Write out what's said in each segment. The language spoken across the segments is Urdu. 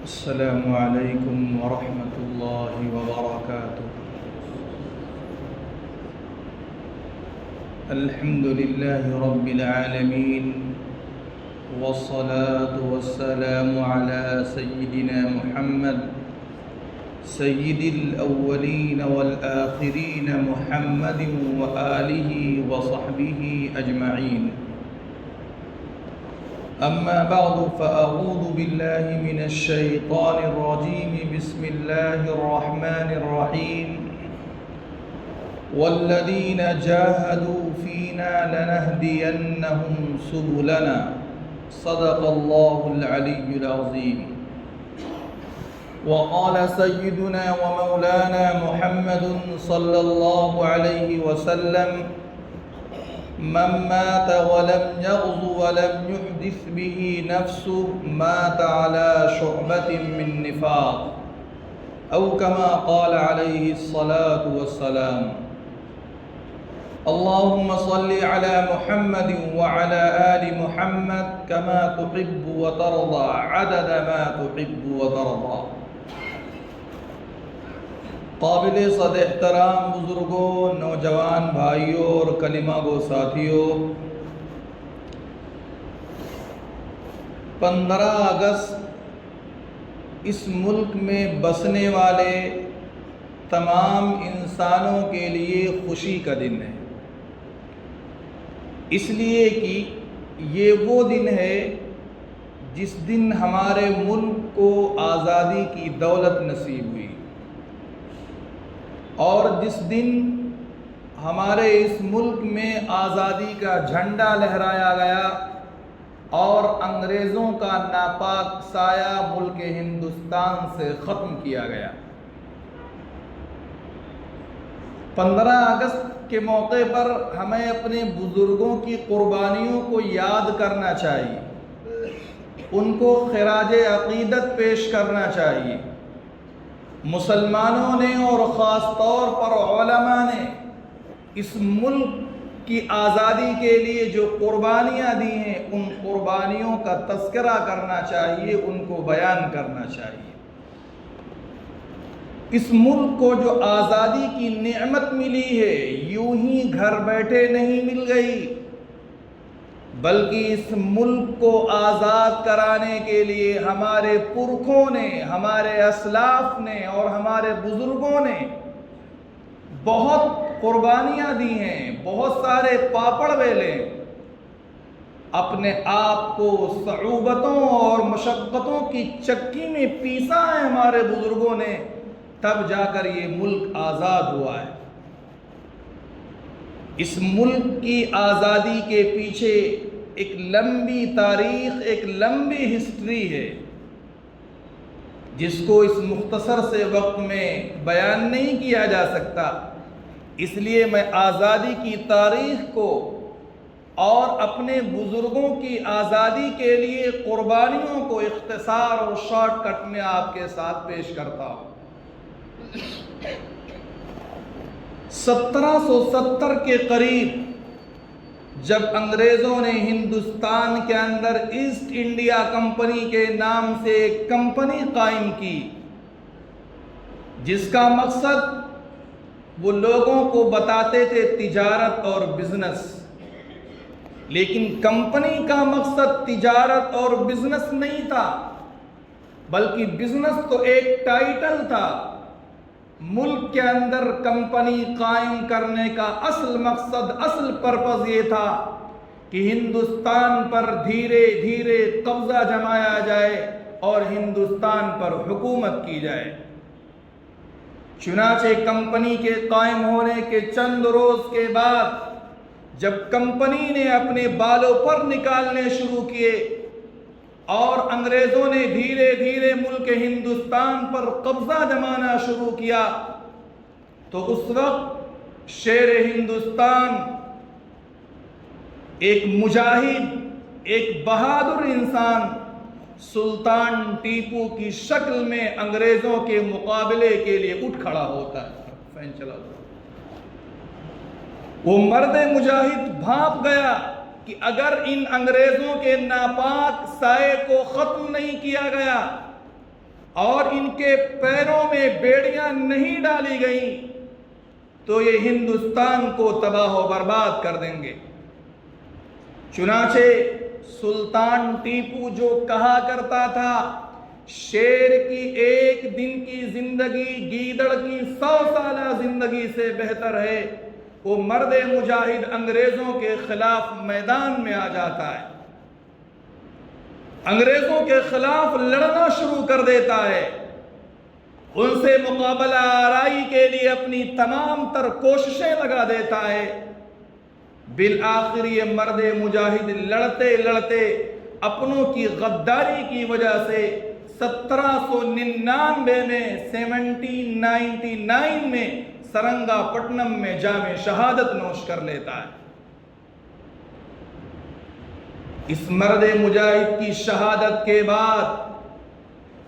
السلام عليكم ورحمة الله وبركاته. الحمد لله رب العالمين، والصلاة والسلام على سيدنا محمد سيد الأولين والآخرين محمد وآله وصحبه أجمعين. أما بعد فأعوذ بالله من الشيطان الرجيم. بسم الله الرحمن الرحيم. والذين جاهدوا فينا لنهدينهم سبلنا. صدق الله العلي العظيم. وقال سيدنا ومولانا محمد صلى الله عليه وسلم: من مات ولم يغز ولم يحدث به نفسه مات على شعبة من نفاق، أو كما قال عليه الصلاة والسلام. اللهم صل على محمد وعلى آل محمد كما تحب وترضى عدد ما تحب وترضى. قابل صد احترام بزرگوں، نوجوان بھائیوں اور کلمہ گو ساتھیوں، 15 اگست اس ملک میں بسنے والے تمام انسانوں کے لیے خوشی کا دن ہے، اس لیے کہ یہ وہ دن ہے جس دن ہمارے ملک کو آزادی کی دولت نصیب ہوئی، اور جس دن ہمارے اس ملک میں آزادی کا جھنڈا لہرایا گیا اور انگریزوں کا ناپاک سایہ ملک ہندوستان سے ختم کیا گیا۔ 15 اگست کے موقع پر ہمیں اپنے بزرگوں کی قربانیوں کو یاد کرنا چاہیے، ان کو خراج عقیدت پیش کرنا چاہیے۔ مسلمانوں نے اور خاص طور پر علماء نے اس ملک کی آزادی کے لیے جو قربانیاں دی ہیں، ان قربانیوں کا تذکرہ کرنا چاہیے، ان کو بیان کرنا چاہیے۔ اس ملک کو جو آزادی کی نعمت ملی ہے، یوں ہی گھر بیٹھے نہیں مل گئی، بلکہ اس ملک کو آزاد کرانے کے لیے ہمارے پرکھوں نے، ہمارے اسلاف نے اور ہمارے بزرگوں نے بہت قربانیاں دی ہیں، بہت سارے پاپڑ بیلے، اپنے آپ کو صعوبتوں اور مشقتوں کی چکی میں پیسا ہے ہمارے بزرگوں نے، تب جا کر یہ ملک آزاد ہوا ہے۔ اس ملک کی آزادی کے پیچھے ایک لمبی تاریخ، ایک لمبی ہسٹری ہے، جس کو اس مختصر سے وقت میں بیان نہیں کیا جا سکتا، اس لیے میں آزادی کی تاریخ کو اور اپنے بزرگوں کی آزادی کے لیے قربانیوں کو اختصار اور شارٹ کٹ میں آپ کے ساتھ پیش کرتا ہوں۔ 1770 کے قریب جب انگریزوں نے ہندوستان کے اندر ایسٹ انڈیا کمپنی کے نام سے ایک کمپنی قائم کی، جس کا مقصد وہ لوگوں کو بتاتے تھے تجارت اور بزنس، لیکن کمپنی کا مقصد تجارت اور بزنس نہیں تھا، بلکہ بزنس تو ایک ٹائٹل تھا۔ ملک کے اندر کمپنی قائم کرنے کا اصل مقصد، اصل پرپز یہ تھا کہ ہندوستان پر دھیرے دھیرے قبضہ جمایا جائے اور ہندوستان پر حکومت کی جائے۔ چنانچہ کمپنی کے قائم ہونے کے چند روز کے بعد جب کمپنی نے اپنے بالوں پر نکالنے شروع کیے اور انگریزوں نے دھیرے دھیرے ملک ہندوستان پر قبضہ جمانا شروع کیا، تو اس وقت شیر ہندوستان، ایک مجاہد، ایک بہادر انسان، سلطان ٹیپو کی شکل میں انگریزوں کے مقابلے کے لیے اٹھ کھڑا ہوتا ہے۔ فین چلا وہ مرد مجاہد بھانپ گیا کہ اگر ان انگریزوں کے ناپاک سائے کو ختم نہیں کیا گیا اور ان کے پیروں میں بیڑیاں نہیں ڈالی گئیں تو یہ ہندوستان کو تباہ و برباد کر دیں گے۔ چنانچہ سلطان ٹیپو جو کہا کرتا تھا شیر کی ایک دن کی زندگی گیدڑ کی 100 سالہ زندگی سے بہتر ہے، وہ مرد مجاہد انگریزوں کے خلاف میدان میں آ جاتا ہے، انگریزوں کے خلاف لڑنا شروع کر دیتا ہے، ان سے مقابلہ آرائی کے لیے اپنی تمام تر کوششیں لگا دیتا ہے۔ بالآخر یہ مرد مجاہد لڑتے لڑتے اپنوں کی غداری کی وجہ سے 1799 میں 1799 میں سرنگا پٹنم میں جام شہادت نوش کر لیتا ہے۔ اس مرد مجاہد کی شہادت کے بعد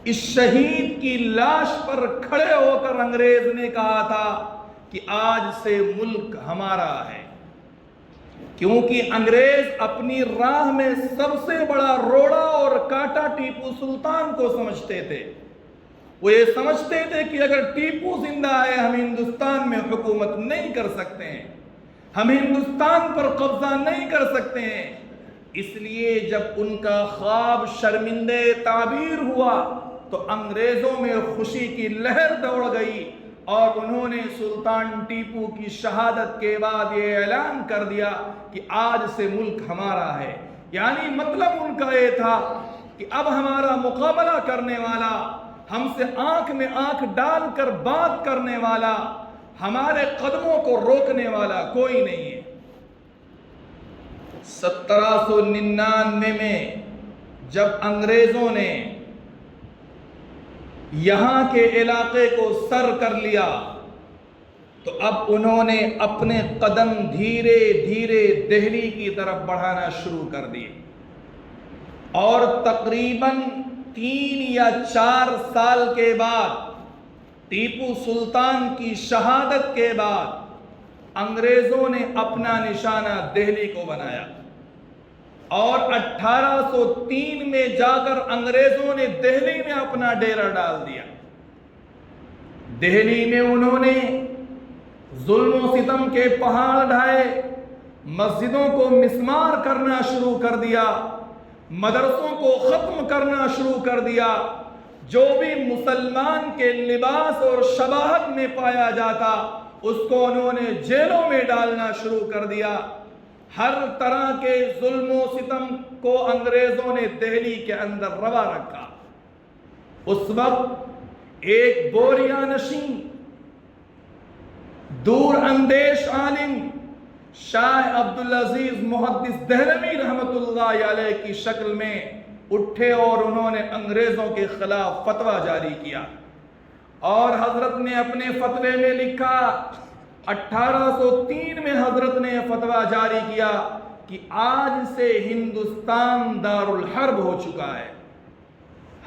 اس شہید کی لاش پر کھڑے ہو کر انگریز نے کہا تھا کہ آج سے ملک ہمارا ہے، کیونکہ انگریز اپنی راہ میں سب سے بڑا روڑا اور کانٹا ٹیپو سلطان کو سمجھتے تھے۔ وہ یہ سمجھتے تھے کہ اگر ٹیپو زندہ ہے ہم ہندوستان میں حکومت نہیں کر سکتے ہیں، ہم ہندوستان پر قبضہ نہیں کر سکتے ہیں۔ اس لیے جب ان کا خواب شرمندہ تعبیر ہوا تو انگریزوں میں خوشی کی لہر دوڑ گئی اور انہوں نے سلطان ٹیپو کی شہادت کے بعد یہ اعلان کر دیا کہ آج سے ملک ہمارا ہے۔ یعنی مطلب ان کا یہ تھا کہ اب ہمارا مقابلہ کرنے والا، ہم سے آنکھ میں آنکھ ڈال کر بات کرنے والا، ہمارے قدموں کو روکنے والا کوئی نہیں ہے۔ 1799 میں جب انگریزوں نے یہاں کے علاقے کو سر کر لیا تو اب انہوں نے اپنے قدم دھیرے دھیرے دہلی کی طرف بڑھانا شروع کر دیے، اور تقریباً 3 یا 4 سال کے بعد ٹیپو سلطان کی شہادت کے بعد انگریزوں نے اپنا نشانہ دہلی کو بنایا، اور 1803 میں جا کر انگریزوں نے دہلی میں اپنا ڈیرا ڈال دیا۔ دہلی میں انہوں نے ظلم و ستم کے پہاڑ ڈھائے، مسجدوں کو مسمار کرنا شروع کر دیا، مدرسوں کو ختم کرنا شروع کر دیا، جو بھی مسلمان کے لباس اور شباہت میں پایا جاتا اس کو انہوں نے جیلوں میں ڈالنا شروع کر دیا۔ ہر طرح کے ظلم و ستم کو انگریزوں نے دہلی کے اندر روا رکھا۔ اس وقت ایک بوریا نشین دور اندیش عالم شاہ عبدالعزیز محدث دہلوی رحمت اللہ علیہ کی شکل میں اٹھے اور انہوں نے انگریزوں کے خلاف فتویٰ جاری کیا، اور حضرت نے اپنے فتوے میں لکھا، 1803 میں حضرت نے فتویٰ جاری کیا کہ آج سے ہندوستان دار الحرب ہو چکا ہے،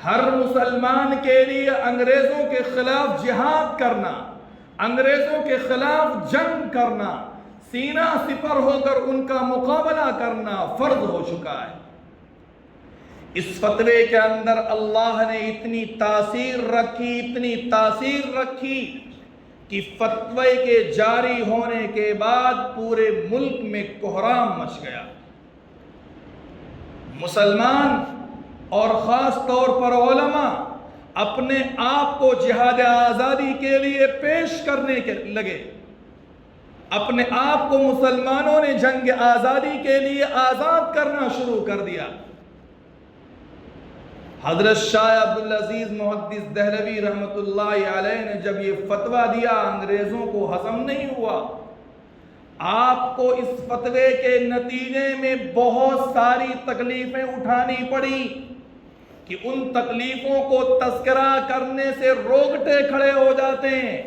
ہر مسلمان کے لیے انگریزوں کے خلاف جہاد کرنا، انگریزوں کے خلاف جنگ کرنا، سینہ سپر ہو کر ان کا مقابلہ کرنا فرض ہو چکا ہے۔ اس فتوے کے اندر اللہ نے اتنی تاثیر رکھی کہ فتوے کے جاری ہونے کے بعد پورے ملک میں کوہرام مچ گیا۔ مسلمان اور خاص طور پر علماء اپنے آپ کو جہاد آزادی کے لیے پیش کرنے کے لگے، اپنے آپ کو مسلمانوں نے جنگ آزادی کے لیے آزاد کرنا شروع کر دیا۔ حضرت شاہ عبدالعزیز محدث دہلوی رحمت اللہ علیہ نے جب یہ فتویٰ دیا انگریزوں کو ہضم نہیں ہوا۔ آپ کو اس فتوے کے نتیجے میں بہت ساری تکلیفیں اٹھانی پڑی کہ ان تکلیفوں کو تذکرہ کرنے سے روگٹے کھڑے ہو جاتے ہیں۔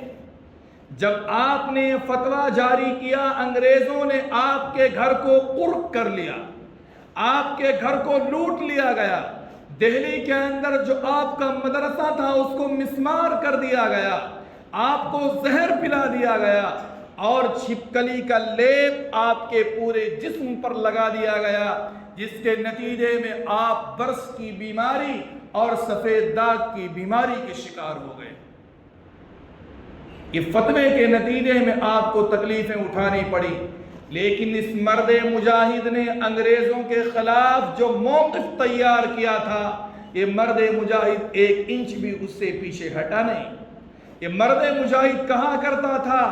جب آپ نے فتویٰ جاری کیا انگریزوں نے آپ کے گھر کو قرق کر لیا، آپ کے گھر کو لوٹ لیا گیا، دہلی کے اندر جو آپ کا مدرسہ تھا اس کو مسمار کر دیا گیا، آپ کو زہر پلا دیا گیا، اور چھپکلی کا لیپ آپ کے پورے جسم پر لگا دیا گیا، جس کے نتیجے میں آپ برس کی بیماری اور سفید داغ کی بیماری کے شکار ہو گئے۔ یہ فتوے کے نتیجے میں آپ کو تکلیفیں اٹھانی پڑی، لیکن اس مرد مجاہد نے انگریزوں کے خلاف جو موقف تیار کیا تھا، یہ مرد مجاہد 1 انچ بھی اس سے پیچھے ہٹا نہیں۔ یہ مرد مجاہد کہا کرتا تھا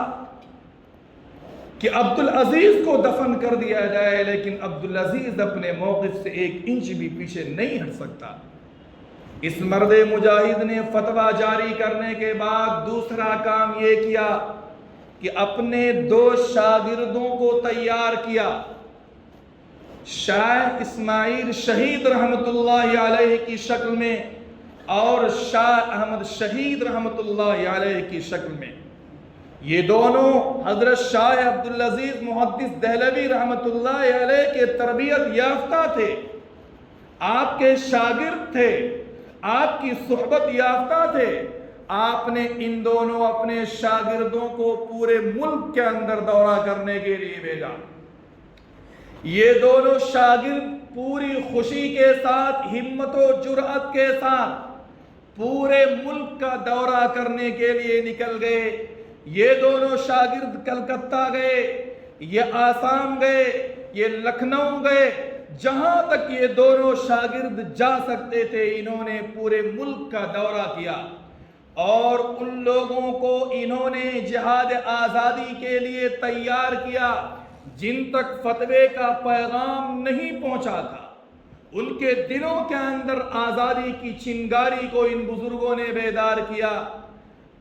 کہ عبدالعزیز کو دفن کر دیا جائے، لیکن عبدالعزیز اپنے موقف سے 1 انچ بھی پیچھے نہیں ہٹ سکتا۔ اس مرد مجاہد نے فتویٰ جاری کرنے کے بعد دوسرا کام یہ کیا کہ اپنے 2 شاگردوں کو تیار کیا، شاہ اسماعیل شہید رحمت اللہ علیہ کی شکل میں اور شاہ احمد شہید رحمت اللہ علیہ کی شکل میں۔ یہ دونوں حضرت شاہ عبدالعزیز محدث دہلوی رحمت اللہ علیہ کے تربیت یافتہ تھے، آپ کے شاگرد تھے، آپ کی صحبت یافتہ تھے۔ آپ نے ان دونوں اپنے شاگردوں کو پورے ملک کے اندر دورہ کرنے کے لیے بھیجا۔ یہ دونوں شاگرد پوری خوشی کے ساتھ، ہمت و جرأت کے ساتھ پورے ملک کا دورہ کرنے کے لیے نکل گئے۔ یہ دونوں شاگرد کلکتہ گئے، یہ آسام گئے، یہ لکھنؤ گئے، جہاں تک یہ دونوں شاگرد جا سکتے تھے انہوں نے پورے ملک کا دورہ کیا، اور ان لوگوں کو انہوں نے جہاد آزادی کے لیے تیار کیا جن تک فتوے کا پیغام نہیں پہنچا تھا۔ ان کے دلوں کے اندر آزادی کی چنگاری کو ان بزرگوں نے بیدار کیا،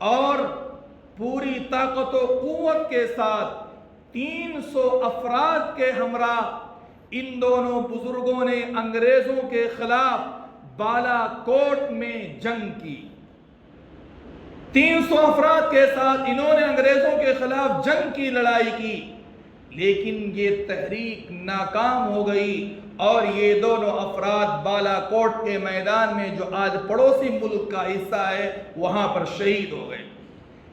اور پوری طاقت و قوت کے ساتھ 300 افراد کے ہمراہ ان دونوں بزرگوں نے انگریزوں کے خلاف بالا کوٹ میں جنگ کی۔ 300 افراد کے ساتھ انہوں نے انگریزوں کے خلاف جنگ کی، لڑائی کی، لیکن یہ تحریک ناکام ہو گئی، اور یہ دونوں افراد بالا کوٹ کے میدان میں جو آج پڑوسی ملک کا حصہ ہے وہاں پر شہید ہو گئے۔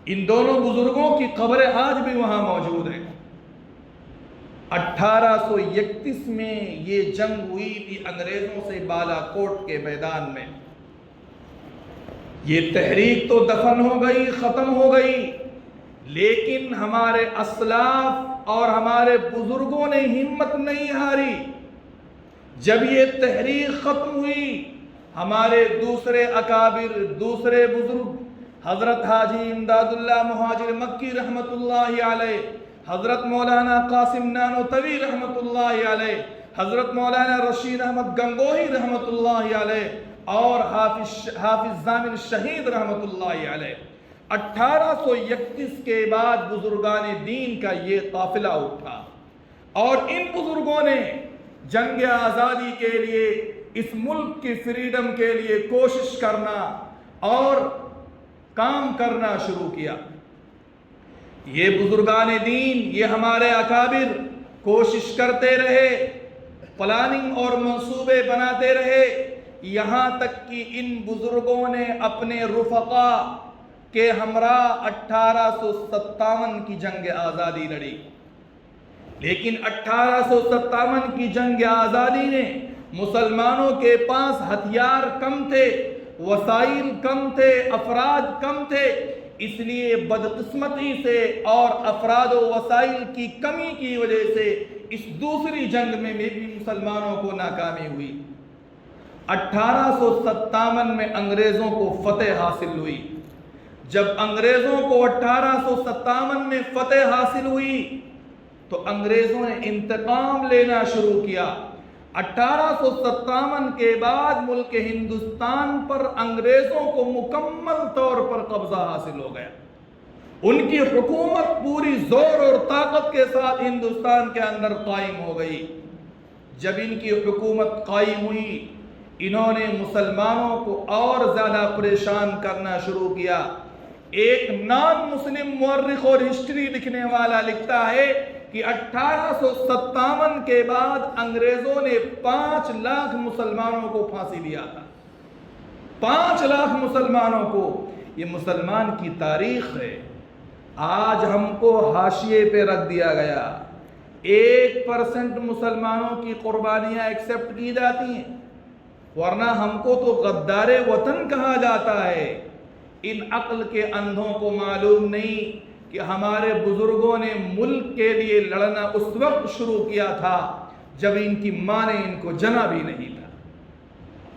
ان دونوں بزرگوں کی قبریں آج بھی وہاں موجود ہیں۔ 1831 میں یہ جنگ ہوئی تھی انگریزوں سے بالا کوٹ کے میدان میں۔ یہ تحریک تو دفن ہو گئی، ختم ہو گئی، لیکن ہمارے اسلاف اور ہمارے بزرگوں نے ہمت نہیں ہاری۔ جب یہ تحریک ختم ہوئی، ہمارے دوسرے اکابر، دوسرے بزرگ، حضرت حاجی امداد اللہ مہاجر مکی رحمت اللہ علیہ، حضرت مولانا قاسم نانوتوی رحمت اللہ علیہ، حضرت مولانا رشید احمد گنگوہی رحمت اللہ علیہ، اور حافظ ضامن شہید رحمت اللہ علیہ، 1831 کے بعد بزرگان دین کا یہ قافلہ اٹھا، اور ان بزرگوں نے جنگ آزادی کے لیے، اس ملک کی فریڈم کے لیے کوشش کرنا اور کام کرنا شروع کیا۔ یہ بزرگان دین، یہ ہمارے اکابر کوشش کرتے رہے، پلاننگ اور منصوبے بناتے رہے، یہاں تک کہ ان بزرگوں نے اپنے رفقا کے ہمراہ 1857 کی جنگ آزادی لڑی۔ لیکن 1857 کی جنگ آزادی نے مسلمانوں کے پاس ہتھیار کم تھے، وسائل کم تھے، افراد کم تھے، اس لیے بدقسمتی سے اور افراد و وسائل کی کمی کی وجہ سے اس دوسری جنگ میں بھی مسلمانوں کو ناکامی ہوئی۔ 1857 میں انگریزوں کو فتح حاصل ہوئی۔ جب انگریزوں کو 1857 میں فتح حاصل ہوئی تو انگریزوں نے انتقام لینا شروع کیا۔ 1857 کے بعد ملک ہندوستان پر انگریزوں کو مکمل طور پر قبضہ حاصل ہو گیا۔ ان کی حکومت پوری زور اور طاقت کے ساتھ ہندوستان کے اندر قائم ہو گئی۔ جب ان کی حکومت قائم ہوئی، انہوں نے مسلمانوں کو اور زیادہ پریشان کرنا شروع کیا۔ ایک نان مسلم مورخ اور ہسٹری لکھنے والا لکھتا ہے کہ 1857 کے بعد انگریزوں نے 5 لاکھ مسلمانوں کو پھانسی دیا تھا۔ 5 لاکھ مسلمانوں کو۔ یہ مسلمان کی تاریخ ہے۔ آج ہم کو حاشیے پہ رکھ دیا گیا۔ 1% مسلمانوں کی قربانیاں ایکسیپٹ کی جاتی ہیں۔ ورنہ ہم کو تو غدار وطن کہا جاتا ہے۔ ان عقل کے اندھوں کو معلوم نہیں کہ ہمارے بزرگوں نے ملک کے لیے لڑنا اس وقت شروع کیا تھا جب ان کی ماں نے ان کو جنا بھی نہیں تھا،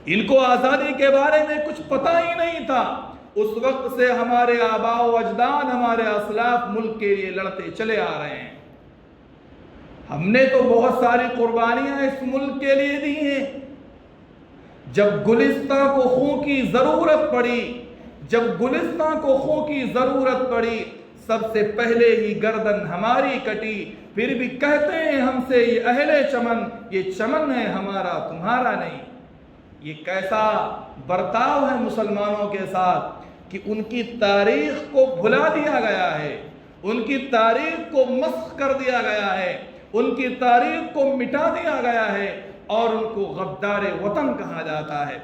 ان کو آزادی کے بارے میں کچھ پتہ ہی نہیں تھا۔ اس وقت سے ہمارے آباء و اجداد، ہمارے اسلاف ملک کے لیے لڑتے چلے آ رہے ہیں۔ ہم نے تو بہت ساری قربانیاں اس ملک کے لیے دی ہیں۔ جب گلستان کو خون کی ضرورت پڑی، جب گلستان کو خون کی ضرورت پڑی، سب سے پہلے ہی گردن ہماری کٹی، پھر بھی کہتے ہیں ہم سے یہ اہل چمن، یہ چمن ہے ہمارا تمہارا نہیں۔ یہ کیسا برتاؤ ہے مسلمانوں کے ساتھ کہ ان کی تاریخ کو بھلا دیا گیا ہے، ان کی تاریخ کو مسخ کر دیا گیا ہے، ان کی تاریخ کو مٹا دیا گیا ہے اور ان کو غدار وطن کہا جاتا ہے۔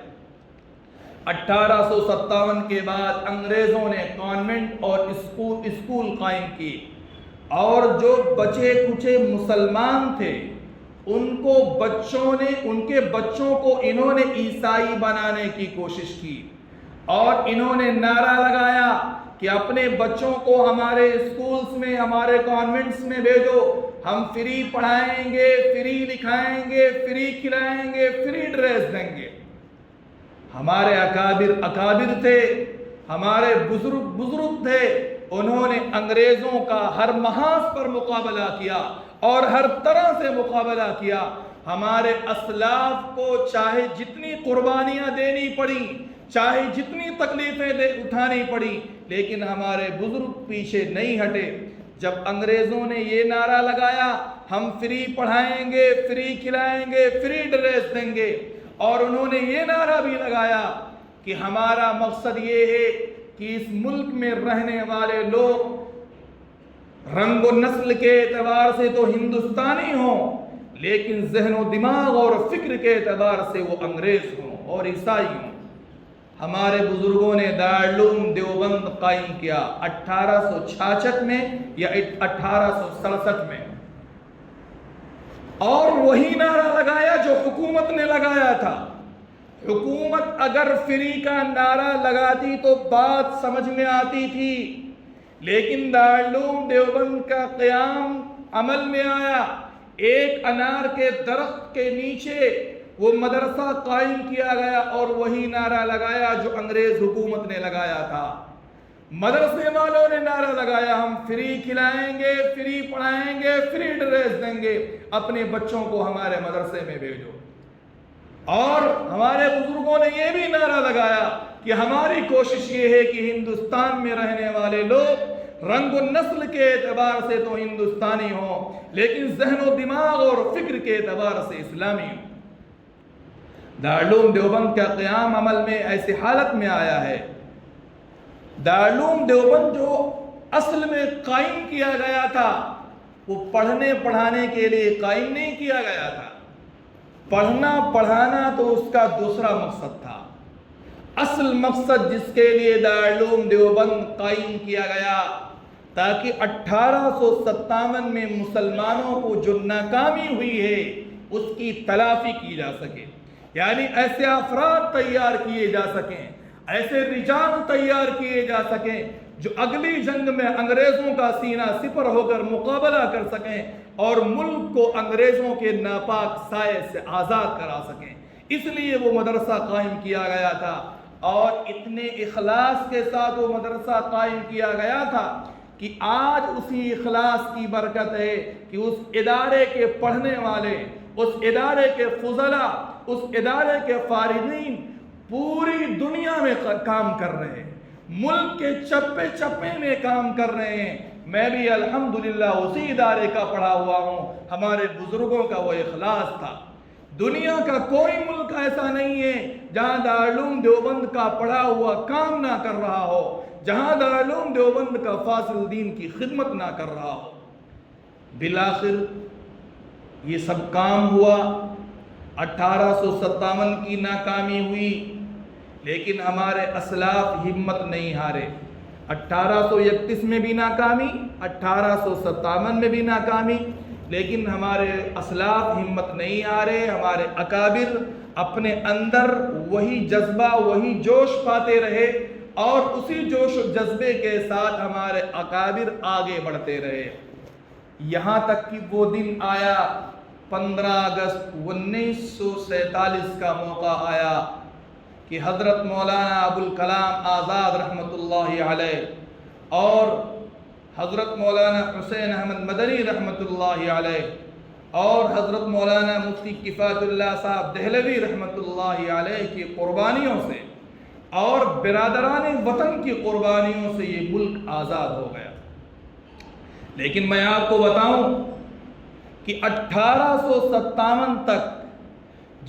1857 کے بعد انگریزوں نے کانوینٹ اور اسکول قائم کی، اور جو بچے کچے مسلمان تھے ان کے بچوں کو انہوں نے عیسائی بنانے کی کوشش کی، اور انہوں نے نعرہ لگایا کہ اپنے بچوں کو ہمارے اسکولز میں، ہمارے کانوینٹس میں بھیجو، ہم فری پڑھائیں گے، فری لکھائیں گے، فری کھلائیں گے، فری ڈریس دیں گے۔ ہمارے اکابر تھے، ہمارے بزرگ تھے، انہوں نے انگریزوں کا ہر محاذ پر مقابلہ کیا اور ہر طرح سے مقابلہ کیا۔ ہمارے اسلاف کو چاہے جتنی قربانیاں دینی پڑی، چاہے جتنی تکلیفیں اٹھانی پڑی، لیکن ہمارے بزرگ پیچھے نہیں ہٹے۔ جب انگریزوں نے یہ نعرہ لگایا ہم فری پڑھائیں گے، فری کھلائیں گے، فری ڈریس دیں گے، اور انہوں نے یہ نعرہ بھی لگایا کہ ہمارا مقصد یہ ہے کہ اس ملک میں رہنے والے لوگ رنگ و نسل کے اعتبار سے تو ہندوستانی ہوں، لیکن ذہن و دماغ اور فکر کے اعتبار سے وہ انگریز ہوں اور عیسائی ہوں۔ ہمارے بزرگوں نے دارالعلوم دیوبند قائم کیا 1866 میں یا 1867 میں، اور وہی نعرہ لگایا جو حکومت نے لگایا تھا۔ حکومت اگر فری کا نعرہ لگاتی تو بات سمجھ میں آتی تھی، لیکن دارالعلوم دیوبند کا قیام عمل میں آیا۔ ایک انار کے درخت کے نیچے وہ مدرسہ قائم کیا گیا اور وہی نعرہ لگایا جو انگریز حکومت نے لگایا تھا۔ مدرسے والوں نے نعرہ لگایا ہم فری کھلائیں گے، فری پڑھائیں گے، فری ڈریس دیں گے، اپنے بچوں کو ہمارے مدرسے میں بھیجو۔ اور ہمارے بزرگوں نے یہ بھی نعرہ لگایا کہ ہماری کوشش یہ ہے کہ ہندوستان میں رہنے والے لوگ رنگ و نسل کے اعتبار سے تو ہندوستانی ہوں، لیکن ذہن و دماغ اور فکر کے اعتبار سے اسلامی ہوں۔ دارالعلوم دیوبند کا قیام عمل میں ایسی حالت میں آیا ہے۔ دارالعلوم دیوبند جو اصل میں قائم کیا گیا تھا وہ پڑھنے پڑھانے کے لیے قائم نہیں کیا گیا تھا، پڑھنا پڑھانا تو اس کا دوسرا مقصد تھا۔ اصل مقصد جس کے لیے دارالعلوم دیوبند قائم کیا گیا تاکہ 1857 میں مسلمانوں کو جو ناکامی ہوئی ہے اس کی تلافی کی جا سکے، یعنی ایسے افراد تیار کیے جا سکیں، ایسے رجال تیار کیے جا سکیں جو اگلی جنگ میں انگریزوں کا سینہ سپر ہو کر مقابلہ کر سکیں اور ملک کو انگریزوں کے ناپاک سائے سے آزاد کرا سکیں۔ اس لیے وہ مدرسہ قائم کیا گیا تھا، اور اتنے اخلاص کے ساتھ وہ مدرسہ قائم کیا گیا تھا کہ آج اسی اخلاص کی برکت ہے کہ اس ادارے کے پڑھنے والے، اس ادارے کے فضلاء، اس ادارے کے فارغین پوری دنیا میں کام کر رہے ہیں، ملک کے چپے چپے میں کام کر رہے ہیں۔ میں بھی الحمدللہ اسی ادارے کا پڑھا ہوا ہوں۔ ہمارے بزرگوں کا وہ اخلاص تھا۔ دنیا کا کوئی ملک ایسا نہیں ہے جہاں دارالعلوم دیوبند کا پڑھا ہوا کام نہ کر رہا ہو، جہاں دارالعلوم دیوبند کا فاضل دین کی خدمت نہ کر رہا ہو۔ بالآخر یہ سب کام ہوا، 1857 کی ناکامی ہوئی، لیکن ہمارے اسلاف ہمت نہیں ہارے۔ 1831 میں بھی ناکامی، 1857 میں بھی ناکامی، لیکن ہمارے اسلاف ہمت نہیں آ رہے، ہمارے اکابر اپنے اندر وہی جذبہ وہی جوش پاتے رہے اور اسی جوش و جذبے کے ساتھ ہمارے اکابر آگے بڑھتے رہے، یہاں تک کہ وہ دن آیا 15 اگست 1947 کا موقع آیا کہ حضرت مولانا ابوالکلام آزاد رحمۃ اللہ علیہ اور حضرت مولانا حسین احمد مدنی رحمۃ اللہ علیہ اور حضرت مولانا مفتی کفایت اللہ صاحب دہلوی رحمۃ اللہ علیہ کی قربانیوں سے اور برادران وطن کی قربانیوں سے یہ ملک آزاد ہو گیا۔ لیکن میں آپ کو بتاؤں کہ 1857 تک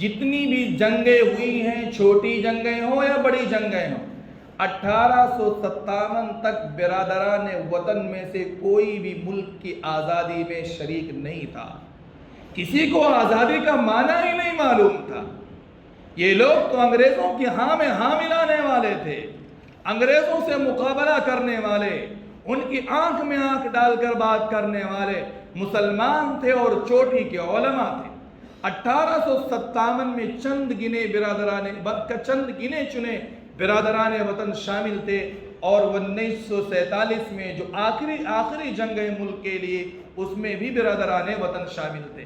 جتنی بھی جنگیں ہوئی ہیں، چھوٹی جنگیں ہوں یا بڑی جنگیں ہوں، 1857 تک برادران وطن میں سے کوئی بھی ملک کی آزادی میں شریک نہیں تھا، کسی کو آزادی کا معنی ہی نہیں معلوم تھا۔ یہ لوگ تو انگریزوں کی ہاں میں ہاں ملانے والے تھے، انگریزوں سے مقابلہ کرنے والے، ان کی آنکھ میں آنکھ ڈال کر بات کرنے والے مسلمان تھے اور چوٹی کے علماء تھے۔ 1857 میں چند گنے چنے برادران وطن شامل تھے اور 1947 میں جو آخری جنگ ہے ملک کے لیے، اس میں بھی برادران وطن شامل تھے۔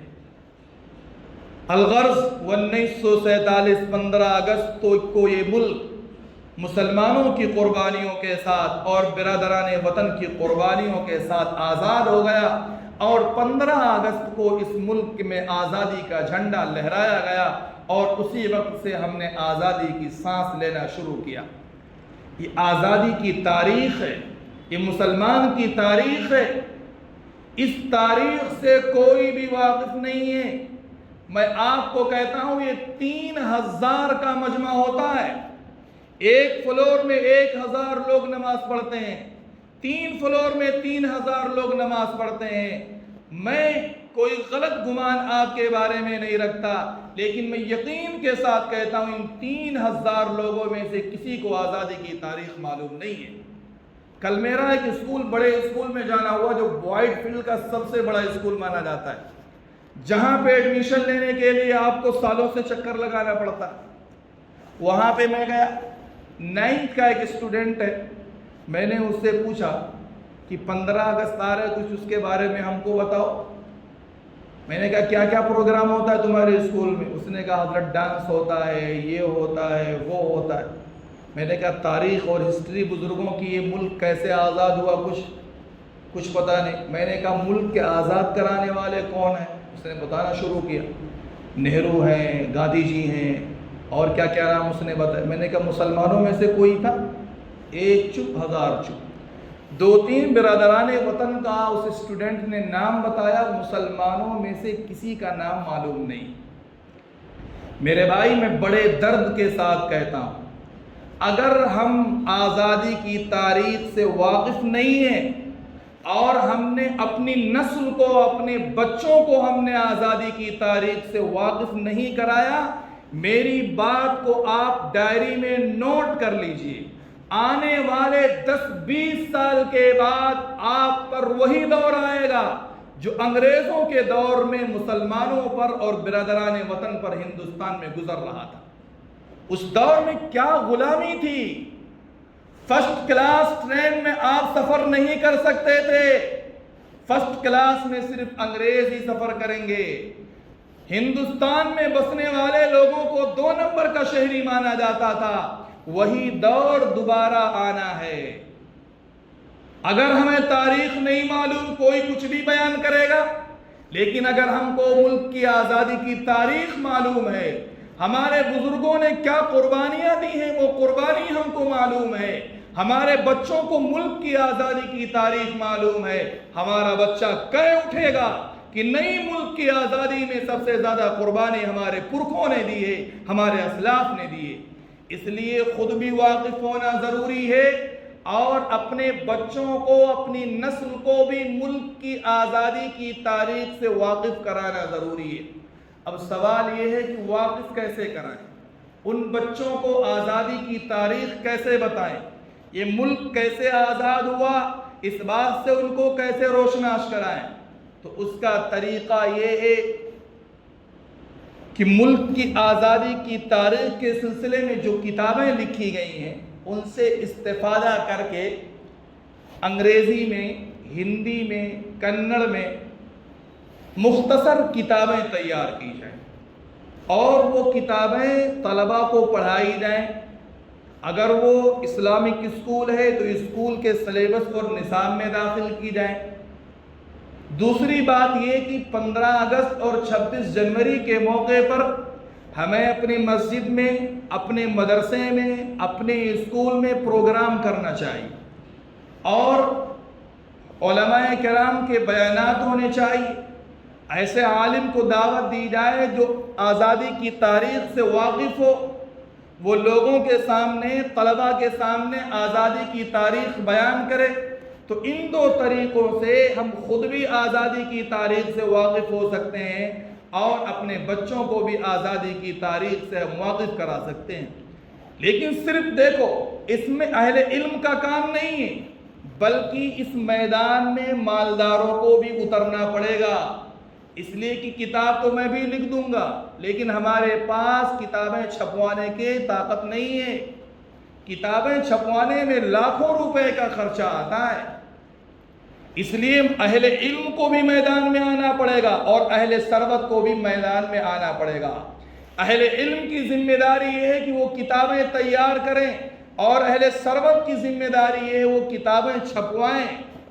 الغرض 1947 15 اگست کو یہ ملک مسلمانوں کی قربانیوں کے ساتھ اور برادران وطن کی قربانیوں کے ساتھ آزاد ہو گیا، اور 15 اگست کو اس ملک میں آزادی کا جھنڈا لہرایا گیا اور اسی وقت سے ہم نے آزادی کی سانس لینا شروع کیا۔ یہ آزادی کی تاریخ ہے، یہ مسلمان کی تاریخ ہے، اس تاریخ سے کوئی بھی واقف نہیں ہے۔ میں آپ کو کہتا ہوں یہ 3000 کا مجمع ہوتا ہے، ایک فلور میں 1000 لوگ نماز پڑھتے ہیں، 3 فلور میں 3000 لوگ نماز پڑھتے ہیں۔ میں کوئی غلط گمان آپ کے بارے میں نہیں رکھتا، لیکن میں یقین کے ساتھ کہتا ہوں ان 3000 لوگوں میں سے کسی کو آزادی کی تاریخ معلوم نہیں ہے۔ کل میرا ایک اسکول، بڑے اسکول میں جانا ہوا جو وائٹ فیلڈ کا سب سے بڑا اسکول مانا جاتا ہے، جہاں پہ ایڈمیشن لینے کے لیے آپ کو سالوں سے چکر لگانا پڑتا ہے۔ وہاں پہ میں گیا، 9th کا ایک اسٹوڈنٹ ہے، میں نے اس سے پوچھا کہ 15 اگست آ رہا ہے، کچھ اس کے بارے میں ہم کو بتاؤ۔ میں نے کہا کیا کیا پروگرام ہوتا ہے تمہارے اسکول میں؟ اس نے کہا حضرت ڈانس ہوتا ہے، یہ ہوتا ہے، وہ ہوتا ہے۔ میں نے کہا تاریخ اور ہسٹری بزرگوں کی یہ ملک کیسے آزاد ہوا کچھ پتہ نہیں۔ میں نے کہا ملک کے آزاد کرانے والے کون ہیں؟ اس نے بتانا شروع کیا، نہرو ہیں، گاندھی جی ہیں، اور کیا کیا نام اس نے بتایا۔ میں نے کہا مسلمانوں میں سے کوئی تھا؟ ایک چپ، 1000 چپ۔ 2-3 برادران وطن کا اس اسٹوڈنٹ نے نام بتایا، مسلمانوں میں سے کسی کا نام معلوم نہیں۔ میرے بھائی میں بڑے درد کے ساتھ کہتا ہوں، اگر ہم آزادی کی تاریخ سے واقف نہیں ہیں اور ہم نے اپنی نسل کو، اپنے بچوں کو ہم نے آزادی کی تاریخ سے واقف نہیں کرایا، میری بات کو آپ ڈائری میں نوٹ کر لیجئے، آنے والے 10-20 سال کے بعد آپ پر وہی دور آئے گا جو انگریزوں کے دور میں مسلمانوں پر اور برادران وطن پر ہندوستان میں گزر رہا تھا۔ اس دور میں کیا غلامی تھی، فرسٹ کلاس ٹرین میں آپ سفر نہیں کر سکتے تھے، فرسٹ کلاس میں صرف انگریز ہی سفر کریں گے۔ ہندوستان میں بسنے والے لوگوں کو 2 نمبر کا شہری مانا جاتا تھا، وہی دور دوبارہ آنا ہے۔ اگر ہمیں تاریخ نہیں معلوم کوئی کچھ بھی بیان کرے گا، لیکن اگر ہم کو ملک کی آزادی کی تاریخ معلوم ہے، ہمارے بزرگوں نے کیا قربانیاں دی ہیں وہ قربانی ہم کو معلوم ہے، ہمارے بچوں کو ملک کی آزادی کی تاریخ معلوم ہے، ہمارا بچہ کہہ اٹھے گا کہ نئی ملک کی آزادی میں سب سے زیادہ قربانی ہمارے پرکھوں نے دی ہے، ہمارے اسلاف نے دی ہے۔ اس لیے خود بھی واقف ہونا ضروری ہے اور اپنے بچوں کو، اپنی نسل کو بھی ملک کی آزادی کی تاریخ سے واقف کرانا ضروری ہے۔ اب سوال یہ ہے کہ واقف کیسے کرائیں، ان بچوں کو آزادی کی تاریخ کیسے بتائیں، یہ ملک کیسے آزاد ہوا، اس بات سے ان کو کیسے روشناس کرائیں۔ تو اس کا طریقہ یہ ہے کہ ملک کی آزادی کی تاریخ کے سلسلے میں جو کتابیں لکھی گئی ہیں ان سے استفادہ کر کے انگریزی میں، ہندی میں، کنڑ میں مختصر کتابیں تیار کی جائیں اور وہ کتابیں طلباء کو پڑھائی جائیں۔ اگر وہ اسلامک اسکول ہے تو اسکول کے سلیبس اور نصاب میں داخل کی جائیں۔ دوسری بات یہ کہ 15 اگست اور 26 جنوری کے موقع پر ہمیں اپنی مسجد میں، اپنے مدرسے میں، اپنے اسکول میں پروگرام کرنا چاہیے اور علماء کرام کے بیانات ہونے چاہیے۔ ایسے عالم کو دعوت دی جائے جو آزادی کی تاریخ سے واقف ہو، وہ لوگوں کے سامنے، طلباء کے سامنے آزادی کی تاریخ بیان کرے۔ تو ان دو طریقوں سے ہم خود بھی آزادی کی تاریخ سے واقف ہو سکتے ہیں اور اپنے بچوں کو بھی آزادی کی تاریخ سے ہم واقف کرا سکتے ہیں۔ لیکن صرف دیکھو، اس میں اہل علم کا کام نہیں ہے، بلکہ اس میدان میں مالداروں کو بھی اترنا پڑے گا۔ اس لیے کہ کتاب تو میں بھی لکھ دوں گا لیکن ہمارے پاس کتابیں چھپوانے کی طاقت نہیں ہے۔ کتابیں چھپوانے میں لاکھوں روپے کا خرچہ آتا ہے۔ اس لیے اہل علم کو بھی میدان میں آنا پڑے گا اور اہل ثروت کو بھی میدان میں آنا پڑے گا۔ اہل علم کی ذمہ داری یہ ہے کہ وہ کتابیں تیار کریں اور اہل ثروت کی ذمہ داری یہ ہے وہ کتابیں چھپوائیں،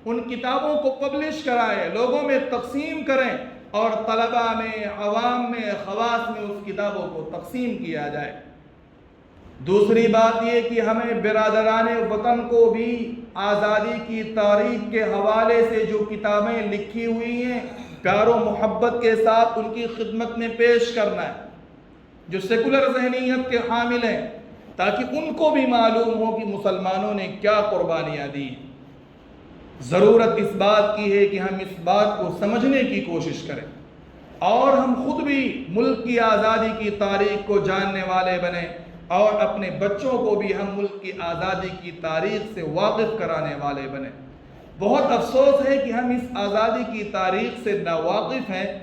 ان کتابوں کو پبلش کرائیں، لوگوں میں تقسیم کریں اور طلباء میں، عوام میں، خواص میں اس کتابوں کو تقسیم کیا جائے۔ دوسری بات یہ کہ ہمیں برادران وطن کو بھی آزادی کی تاریخ کے حوالے سے جو کتابیں لکھی ہوئی ہیں پیار و محبت کے ساتھ ان کی خدمت میں پیش کرنا ہے، جو سیکولر ذہنیت کے حامل ہیں، تاکہ ان کو بھی معلوم ہو کہ مسلمانوں نے کیا قربانیاں دی۔ ضرورت اس بات کی ہے کہ ہم اس بات کو سمجھنے کی کوشش کریں اور ہم خود بھی ملک کی آزادی کی تاریخ کو جاننے والے بنیں اور اپنے بچوں کو بھی ہم ملک کی آزادی کی تاریخ سے واقف کرانے والے بنیں۔ بہت افسوس ہے کہ ہم اس آزادی کی تاریخ سے ناواقف ہیں۔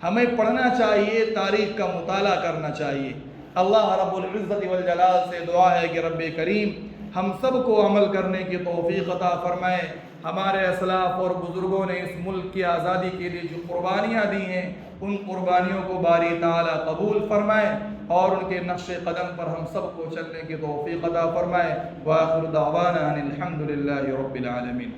ہمیں پڑھنا چاہیے، تاریخ کا مطالعہ کرنا چاہیے۔ اللہ رب العزت والجلال سے دعا ہے کہ رب کریم ہم سب کو عمل کرنے کی توفیق عطا فرمائے۔ ہمارے اسلاف اور بزرگوں نے اس ملک کی آزادی کے لیے جو قربانیاں دی ہیں ان قربانیوں کو باری تعالیٰ قبول فرمائے اور ان کے نقش قدم پر ہم سب کو چلنے کی توفیق عطا فرمائے۔ وآخر دعوانا ان الحمد للہ رب العالمین۔